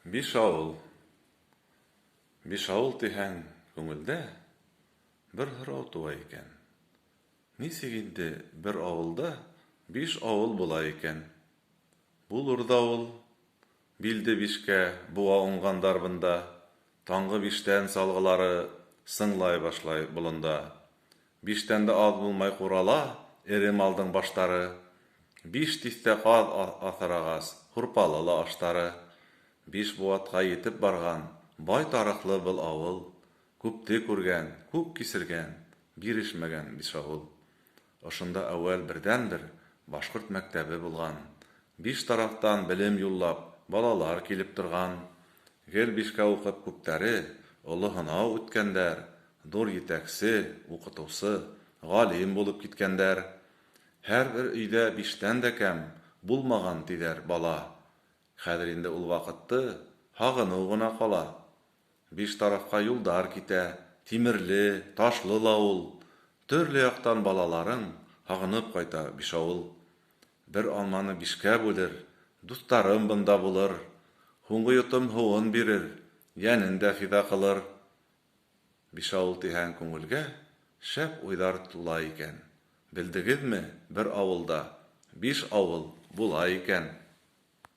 Биш авыл. Биш авыл тиһәң, күңелдә бер һорау туа икән. Нисек инде бер авылда биш авыл була икән? Булыр да ул. Билде бишкә буа уңгандар бында. Таңгы биштән салгылары сыңлай башлай болында. Биштән дә аз булмай курала эре малдың баштары. Биш тистә каз аҫырағас, һурпалы ла аштары. Биш буатҡа етеп барған, бай тарыҡлы был ауыл. Күпте күргән, күп кисергән, бирешмәгән биш ауыл. Ошонда әүәл берҙән-бер башҡорт мәктәбе булған. Биш тарафтан белем юллап, балалар килеп торған. Гел бишкә уҡып күптәре, оло һынау үткәндәр, ҙур етәксе, уҡытыусы, ғалим булып киткәндәр. Һәр бер өйҙә биштән дә кәм булмаған тиҙәр бала. Хәҙер инде ул ваҡытты һағыныу ғына ҡала. Биш тарафҡа юлдар китә, тимерле, ташлы ла ул. Төрлө яҡтан балаларың һағынып ҡайта биш ауыл. Бер алманы бишкә бүлер, дуҫтарым бында булыр. Һуңғы йотом һыуын бирер, йәнен дә фиҙа ҡылыр. Биш ауыл тиһәң күңелгә шәп уйҙар тула икән. Белдегеҙме, бер ауылда биш ауыл була икән.